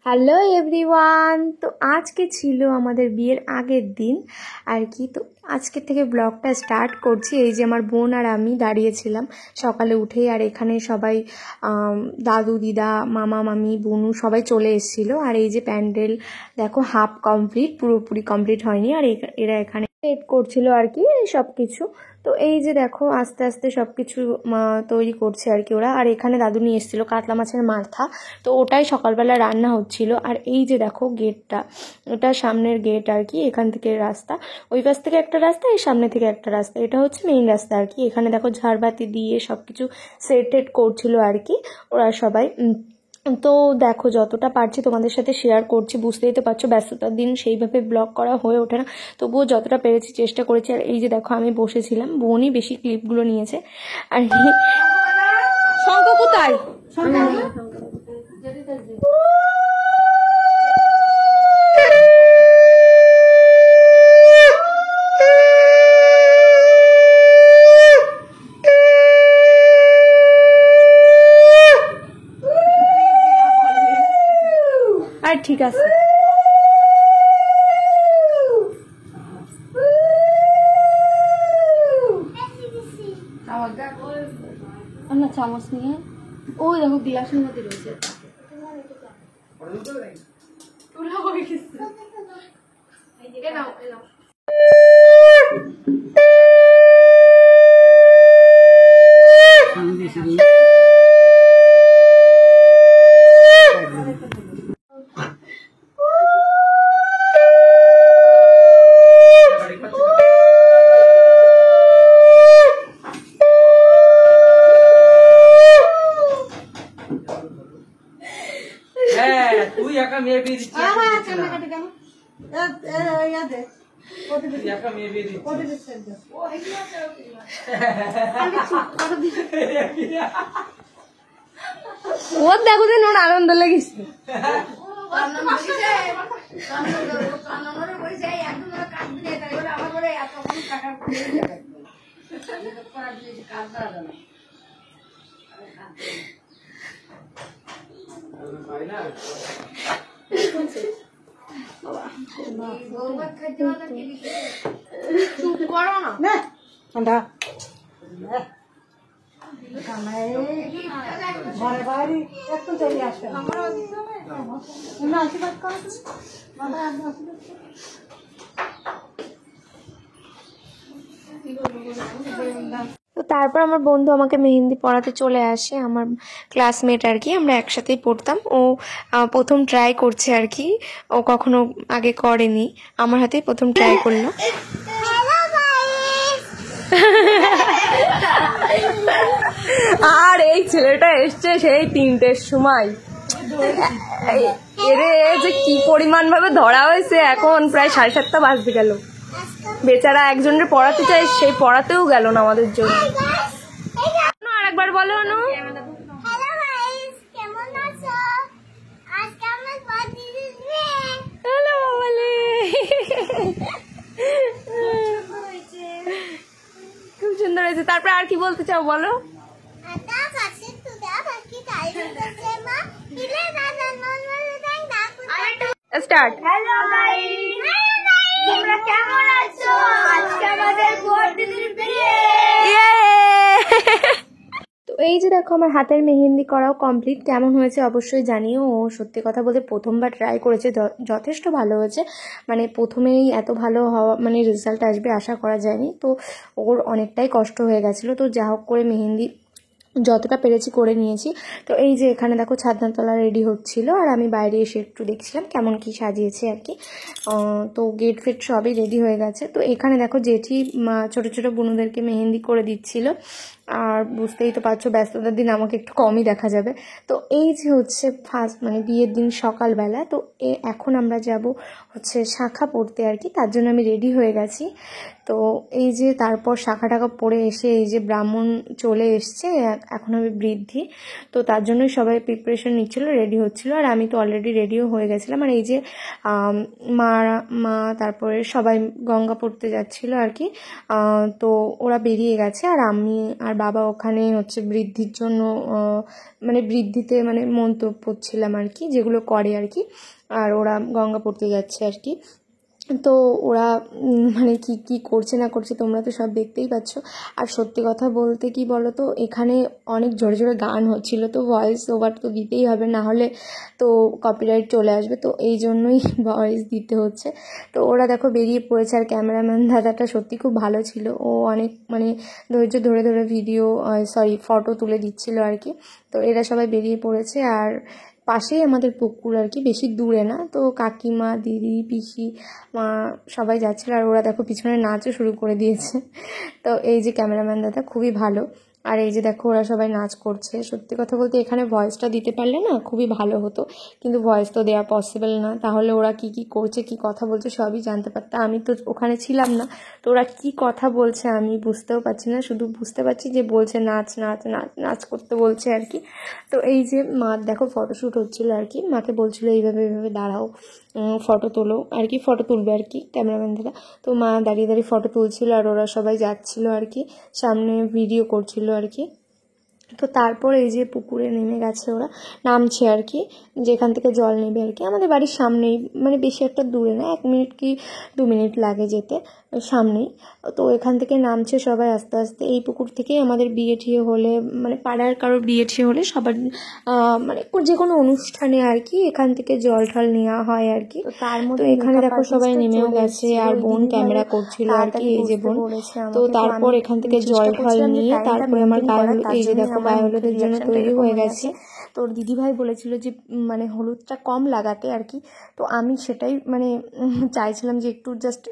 Hello everyone. তো আজকে ছিল আমাদের বিয়ের আগের দিন আর কি। তো আজকে থেকে ব্লগটা স্টার্ট করছি। এই যে আমার বোন আর আমি দাঁড়িয়েছিলাম সকালে উঠেই, আর এখানে সবাই দাদু দিদা মামা মামি বোনু সবাই চলে এসেছিলো। আর এই যে প্যান্ডেল দেখো হাফ কমপ্লিট, পুরোপুরি কমপ্লিট হয়নি। আর এরা এখানে সেট করছিল আর কি সব কিছু। তো এই যে দেখো আস্তে আস্তে সব কিছু তৈরি করছে আর কি ওরা। আর এখানে দাদু নিয়ে এসেছিলো কাতলা মাছের মাথা, তো ওটাই সকালবেলা রান্না হচ্ছিল। আর এই যে দেখো গেটটা, ওটা সামনের গেট আর কি। এখান থেকে রাস্তা, ওই পাশ থেকে একটা রাস্তা, এই সামনে থেকে একটা রাস্তা, এটা হচ্ছে মেইন রাস্তা আর কি। এখানে দেখো ঝাড়বাতি দিয়ে সব কিছু সেট করছিল আর কি ওরা সবাই। তো দেখো যতটা পারছি তোমাদের সাথে শেয়ার করছি, বুঝতেই তো পারছো ব্যস্ততার দিন সেইভাবে ব্লগ করা হয়ে ওঠে না, তবুও যতটা পেরেছি চেষ্টা করেছি। আর এই যে দেখো আমি বসেছিলাম, বোনই বেশি ক্লিপগুলো নিয়েছে। আর শঙ্খ কোথায়? আর ঠিক আছে, আমরা চামচ নিয়ে ওই দেখো গ্লাসের মধ্যে রয়েছে। ওর দেখো যে ওর আনন্দ লেগেছে। চুপ করো না ঠান্ডা ঘরে বাইরে একটু চলে আসবে। আশীর্বাদ করো। তো তারপর আমার বন্ধু আমাকে মেহেন্দি পড়াতে চলে আসে, আমার ক্লাসমেট আর কি, আমরা একসাথেই পড়তাম। ও প্রথম ট্রাই করছে আর কি, ও কখনো আগে করেনি, আমার হাতেই প্রথম ট্রাই করলো। আর এই ছেলেটা এসছে সেই 3টের সময়। এরে যে কি পরিমাণ ভাবে ধরা হয়েছে, এখন প্রায় 7:30 বাজতে গেল। বেচারা একজনের পড়াতে চাই, সেই পড়াতেও গেল না আমাদের জন্য। আরেকবার বলো অনু। খুব সুন্দর হয়েছে। তারপরে আর কি বলতে চাও বলো? স্টার্ট। হ্যালো গাইস, তোমরা কেমন আছো? আজকে আমাদের বড়দিনের বিয়ে। তো এই যে দেখো আমার হাতের মেহেন্দি করাও কমপ্লিট। কেমন হয়েছে অবশ্যই জানিও। ও সত্যি কথা বলতে প্রথমবার ট্রাই করেছে, যথেষ্ট ভালো হয়েছে। মানে প্রথমেই এত ভালো হওয়া মানে রেজাল্ট আসবে আশা করা যায়নি। তো ওর অনেকটাই কষ্ট হয়ে গেছিলো। তো যা হোক করে মেহেন্দি যতটা পেরেছি করে নিয়েছি। তো এই যে এখানে দেখো ছাদনাতলা রেডি হচ্ছিল, আর আমি বাইরে এসে একটু দেখছিলাম কেমন কি সাজিয়েছে আর কি। তো গেট ফেট সবই রেডি হয়ে গেছে। তো এখানে দেখো জেঠি ছোটো ছোটো বোনদেরকে মেহেন্দি করে দিচ্ছিল। আর বুঝতেই তো পারছো ব্যস্ততার দিন আমাকে একটু কমই দেখা যাবে। তো এই যে হচ্ছে ফার্স্ট মানে বিয়ের দিন সকালবেলা। তো এখন আমরা যাব হচ্ছে শাখা পড়তে আর কি, তার জন্য আমি রেডি হয়ে গেছি। তো এই যে তারপর শাখা টাখা পড়ে এসে এই যে ব্রাহ্মণ চলে এসছে, এখন হবে বৃদ্ধি। তো তার জন্যই সবাই প্রিপারেশন নিচ্ছিল, রেডি হচ্ছিল। আর আমি তো অলরেডি রেডিও হয়ে গেছিলাম। আর এই যে মা তারপরে সবাই গঙ্গা পড়তে যাচ্ছিল আর কি। তো ওরা বেরিয়ে গেছে, আর আমি আর বাবা ওখানে হচ্ছে বৃদ্ধির জন্য মানে বৃদ্ধিতে মানে মন্তব্য করছিলাম আর কি, যেগুলো করে আর কি। আর ওরা গঙ্গা পড়তে যাচ্ছে আর কি। তো ওরা মানে কি কি করছে না করছে তোমরা তো সব দেখতেই পাচ্ছ। আর সত্যি কথা বলতে কি বলো তো, এখানে অনেক জোরে জোরে গান হচ্ছিল, তো ভয়েস ওভার তো দিতেই হবে, না হলে তো কপিরাইট চলে আসবে, তো এই জন্যই ভয়েস দিতে হচ্ছে। তো ওরা দেখো বেরিয়ে পড়েছে। আর ক্যামেরাম্যান দাদাটা সত্যি খুব ভালো ছিল, ও অনেক মানে ধৈর্য ধরে ধরে ফটো তুলে দিচ্ছিল আর কি। তো এরা সবাই বেরিয়ে পড়েছে। আর পাশেই আমাদের পুকুর আর কি, বেশি দূরে না। তো কাকিমা, দিদি, পিসি, মা সবাই যাচ্ছিল। আর ওরা দেখো পিছনে নাচও শুরু করে দিয়েছে। তো এই যে ক্যামেরাম্যান দাদা খুবই ভালো। আর এই যে দেখো ওরা সবাই নাচ করছে। সত্যি কথা বলতে এখানে ভয়েসটা দিতে পারলে না খুবই ভালো হতো, কিন্তু ভয়েস তো দেওয়া পসিবল না, তাহলে ওরা কি কি করছে কি কথা বলছে সবই জানতে পারতাম। আমি তো ওখানে ছিলাম না, তো ওরা কি কথা বলছে আমি বুঝতেও পারছি না, শুধু বুঝতে পারছি যে বলছে নাচ নাচ নাচ নাচ করতে বলছে আর কি। তো এই যে মা দেখো ফটোশ্যুট হচ্ছিলো আর কি, মাকে বলছিল এইভাবে এইভাবে দাঁড়াও, ফটো তোলো আর কি, ফটো তুলবে আর কি ক্যামেরাম্যান দাদা। তো মা দাঁড়িয়ে দাঁড়িয়ে ফটো তুলছিল, আর ওরা সবাই যাচ্ছিলো আর কি, সামনে ভিডিও করছিল আর কি। তো তারপর এই যে পুকুরে নেমে গেছে, ওরা নামছে আর কি, যেখান থেকে জল নেবে আর কি। আমাদের বাড়ির সামনেই, মানে বেশি একটা দূরে না, 1 মিনিট কি 2 মিনিট লাগে যেতে, সামনেই। তো এখান থেকে নামছে সবাই আস্তে আস্তে। এই পুকুর থেকেই আমাদের বিয়ে ঠিয়ে হলে, মানে পাড়ার কারোর বিয়ে ঠিয়ে হলে সবার মানে যে কোনো অনুষ্ঠানে আর কি এখান থেকে জল ঠল নেওয়া হয় আর কি। তার মধ্যে এখানে দেখো সবাই নেমেও গেছে, আর বোন ক্যামেরা করছিল আর কি, এই যে বোন। তো তারপর এখান থেকে জল ঠল নিয়ে তারপরে আমার গায়ে হলুদ, এই যে দেখো গায়ে হলুদের জন্য তৈরি হয়ে গেছে। তোর দিদিভাই বলেছিল যে মানে হলুদটা কম লাগাতে আর কি। তো আমি সেটাই মানে চাইছিলাম যে একটু জাস্ট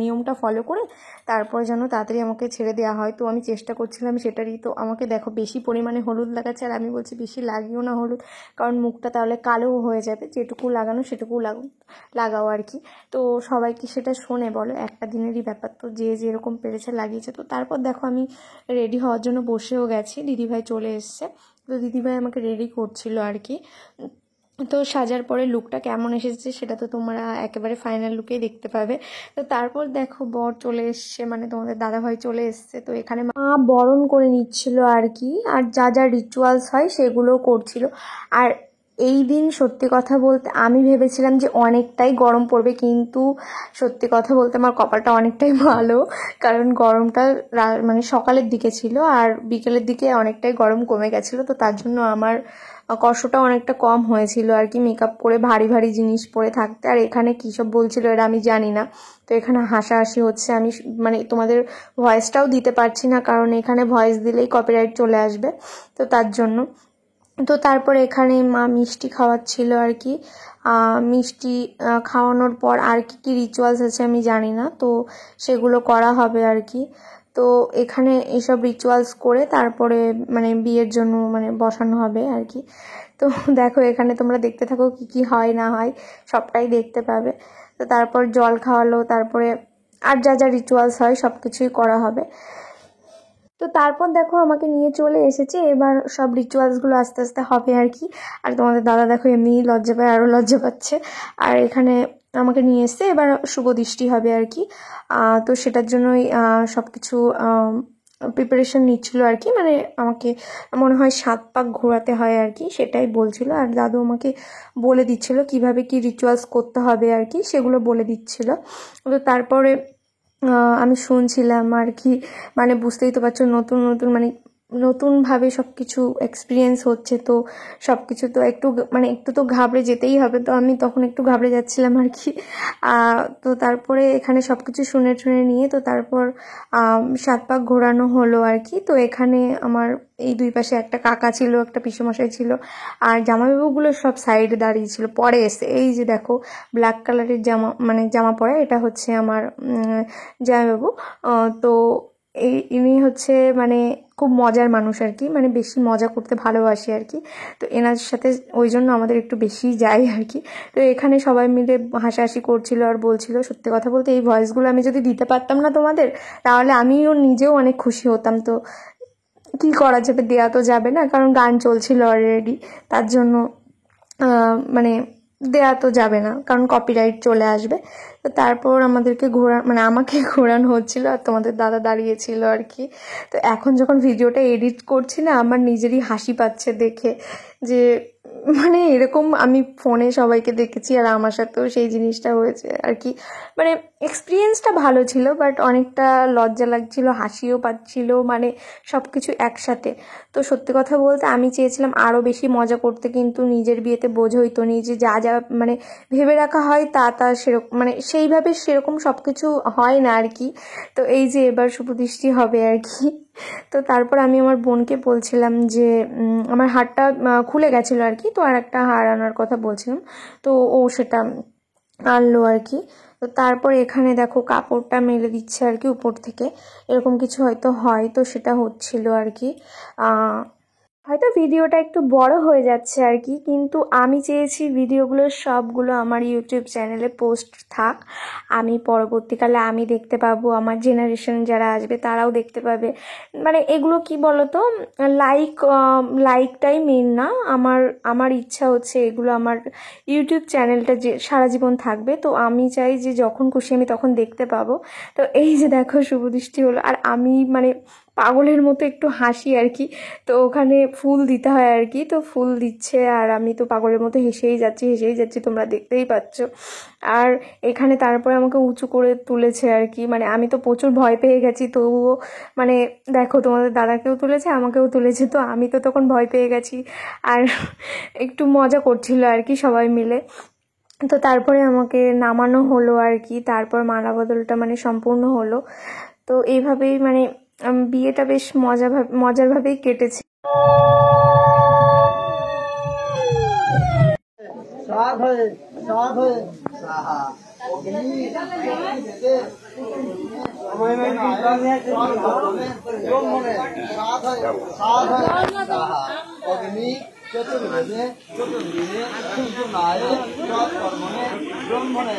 নিয়মটা ফলো করে তারপর যেন তাড়াতাড়ি আমাকে ছেড়ে দেওয়া হয়। তো আমি চেষ্টা করছিলাম সেটারই। তো আমাকে দেখো বেশি পরিমাণে হলুদ লাগাচ্ছে, আর আমি বলছি বেশি লাগিও না হলুদ, কারণ মুখটা তাহলে কালো হয়ে যাবে, যেটুকু লাগানো সেটুকু লাগাও আর কি। তো সবাই কি সেটা শোনে বলো, একটা দিনেরই ব্যাপার, তো যে যেরকম পেরেছে লাগিয়েছে। তো তারপর দেখো আমি রেডি হওয়ার জন্য বসেও গেছি, দিদিভাই চলে এসছে। তো দিদিভাই আমাকে রেডি করছিল আর কি। তো সাজার পরে লুকটা কেমন এসেছে সেটা তো তোমরা একেবারে ফাইনাল লুকেই দেখতে পাবে। তো তারপর দেখো বর চলে এসছে, মানে তোমাদের দাদাভাই চলে এসছে। তো এখানে মা বরণ করে নিচ্ছিল আর কি, আর যা যা রিচুয়ালস হয় সেগুলো করছিল। আর এই দিন সত্যি কথা বলতে আমি ভেবেছিলাম যে অনেকটাই গরম পড়বে, কিন্তু সত্যি কথা বলতে আমার কপালটা অনেকটাই ভালো, কারণ গরমটা মানে সকালের দিকে ছিল, আর বিকেলের দিকে অনেকটাই গরম কমে গেছিলো। তো তার জন্য আমার কষ্টটা অনেকটা কম হয়েছিল আর কি, মেকআপ করে ভারী ভারী জিনিস পরে থাকতে। আর এখানে কী সব বলছিল এরা আমি জানি না। তো এখানে হাসাহাসি হচ্ছে, আমি মানে তোমাদের ভয়েসটাও দিতে পারছি না, কারণ এখানে ভয়েস দিলেই কপিরাইট চলে আসবে, তো তার জন্য। তো তারপর এখানে মা মিষ্টি খাওয়াচ্ছিল আর কি। মিষ্টি খাওয়ানোর পর আর কি কি রিচুয়ালস আছে আমি জানি না, তো সেগুলো করা হবে আর কি। তো এখানে এইসব রিচুয়ালস করে তারপরে মানে বিয়ের জন্য মানে বসানো হবে আর কি। তো দেখো এখানে তোমরা দেখতে থাকো কি কি হয় না হয়, সবটাই দেখতে পাবে। তো তারপর জল খাওয়ালো, তারপরে আর যা যা রিচুয়ালস হয় সব কিছুই করা হবে। তো তারপর দেখো আমাকে নিয়ে চলে এসেছে, এবার সব রিচুয়ালসগুলো আস্তে আস্তে হবে আর কি। আর তোমাদের দাদা দেখো এমনি লজ্জা পায়, আরও লজ্জা পাচ্ছে। আর এখানে আমাকে নিয়ে এসছে, এবার শুভ দৃষ্টি হবে আর কি। তো সেটার জন্যই সব কিছু প্রিপারেশন নিচ্ছিল আর কি, মানে আমাকে মনে হয় 7 পাক ঘোরাতে হয় আর কি, সেটাই বলছিল। আর দাদু আমাকে বলে দিচ্ছিল কিভাবে কি রিচুয়ালস করতে হবে আর কি, সেগুলো বলে দিচ্ছিল। তো তারপরে আমি শুনছিলাম আর কি, মানে বুঝতেই তো পারছো নতুন নতুন মানে নতুনভাবে সব কিছু এক্সপিরিয়েন্স হচ্ছে, তো সব কিছু তো একটু মানে একটু তো ঘাবড়ে যেতেই হবে। তো আমি তখন একটু ঘাবড়ে যাচ্ছিলাম আর কি। তো তারপরে এখানে সব কিছু শুনে টুনে নিয়ে তো তারপর 7 পাক ঘোরানো হলো আর কি। তো এখানে আমার এই দুই পাশে একটা কাকা ছিল, একটা পিসেমশাই ছিল, আর জামাইবাবুগুলো সব সাইডে দাঁড়িয়ে ছিল। পরে এসে এই যে দেখো ব্ল্যাক কালারের জামা পরা, এটা হচ্ছে আমার জামাইবাবু। তো ইনি হচ্ছে মানে খুব মজার মানুষ আর কি, মানে বেশি মজা করতে ভালোবাসে আর কি। তো এনার সাথে ওই জন্য আমাদের একটু বেশি যাই আর কি। তো এখানে সবাই মিলে হাসাহাসি করছিল আর বলছিল, সত্যি কথা বলতে এই ভয়েসগুলো আমি যদি দিতে পারতাম না তোমাদের, তাহলে আমিও নিজেও অনেক খুশি হতাম। তো কি করা যাবে, দেওয়া তো যাবে না, কারণ গান চলছিল অলরেডি, তার জন্য মানে দেয়া তো যাবে না, কারণ কপিরাইট চলে আসবে। তো তারপর আমাদেরকে মানে আমাকে ঘোরানো হচ্ছিল আর তোমাদের দাদা দাঁড়িয়েছিল আর কি। তো এখন যখন ভিডিওটা এডিট করছি না, আমার নিজেরই হাসি পাচ্ছে দেখে, যে মানে এরকম আমি ফোনে সবাইকে দেখেছি আর আমার সাথেও সেই জিনিসটা হয়েছে আর কি। মানে এক্সপিরিয়েন্সটা ভালো ছিল, বাট অনেকটা লজ্জা লাগছিল, হাসিও পাচ্ছিল, মানে সব কিছু একসাথে। তো সত্যি কথা বলতে আমি চেয়েছিলাম আরও বেশি মজা করতে, কিন্তু নিজের বিয়েতে বোঝোই তো, নিজে যা যা মানে ভেবে রাখা হয় তা সেরকম মানে সেইভাবে সেরকম সব কিছু হয় না আর কি। তো এই যে এবার শুভদৃষ্টি হবে আর কি। তো তারপর আমি আমার বোনকে বলছিলাম যে আমার হারটা খুলে গেছিলো আর কি, তো আর একটা হার আনার কথা বলছিলাম, তো ও সেটা আনলো আর কি। তো তারপর এখানে দেখো কাপড়টা মেলে দিচ্ছে আর কি উপর থেকে, এরকম কিছু হয়তো হয়, তো সেটা হচ্ছিল আর কি। হয়তো ভিডিওটা একটু বড় হয়ে যাচ্ছে আর কি, কিন্তু আমি চেয়েছি ভিডিওগুলো সবগুলো আমার ইউটিউব চ্যানেলে পোস্ট থাক। আমি পরবর্তীকালে আমি দেখতে পাবো, আমার জেনারেশন যারা আসবে তারাও দেখতে পাবে। মানে এগুলো কি বলতো, লাইকটাই মেন না, আমার ইচ্ছা হচ্ছে এগুলো আমার ইউটিউব চ্যানেলটা যে সারা জীবন থাকবে। তো আমি চাই যে যখন খুশি আমি তখন দেখতে পাবো। তো এই যে দেখো শুভদৃষ্টি হলো, আর আমি মানে পাগলের মতো একটু হাসি আর কি। তো ওখানে ফুল দিতে হয় আর কি, তো ফুল দিচ্ছে আর আমি তো পাগলের মতো হেসেই যাচ্ছি, তোমরা দেখতেই পাচ্ছ। আর এখানে তারপরে আমাকে উঁচু করে তুলেছে আর কি, মানে আমি তো প্রচুর ভয় পেয়ে গেছি, তবুও মানে দেখো তোমাদের দাদাকেও তুলেছে আমাকেও তুলেছে, তো আমি তো তখন ভয় পেয়ে গেছি আর একটু মজা করছিল আর কি সবাই মিলে। তো তারপরে আমাকে নামানো হলো আর কি, তারপর মালা বদলটা মানে সম্পূর্ণ হলো। তো এইভাবেই মানে বিয়েটা বেশ মজারভাবেই কেটেছে। চতুর্ভুজে চতুর্দিনে সূর্যনায় সৎকর্মণে ব্রহ্মণে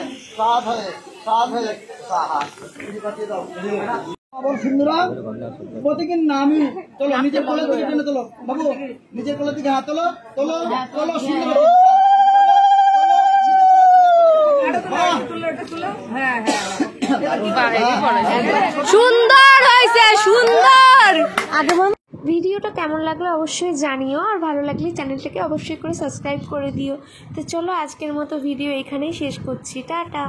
সাধয়ে সাহা। প্রতিদিন নামি তোলো, নিজের কোলের দিকে টেনে তোলো বাবু, নিজের কোলের দিকে হাত তোলো, তোলো তোলো সুন্দর। সুন্দর হয়েছে, সুন্দর। ভিডিওটা কেমন লাগলো অবশ্যই জানিও, আর ভালো লাগলে চ্যানেলটাকে অবশ্যই করে সাবস্ক্রাইব করে দিও। তো চলো আজকের মতো ভিডিও এখানেই শেষ করছি, টাটা।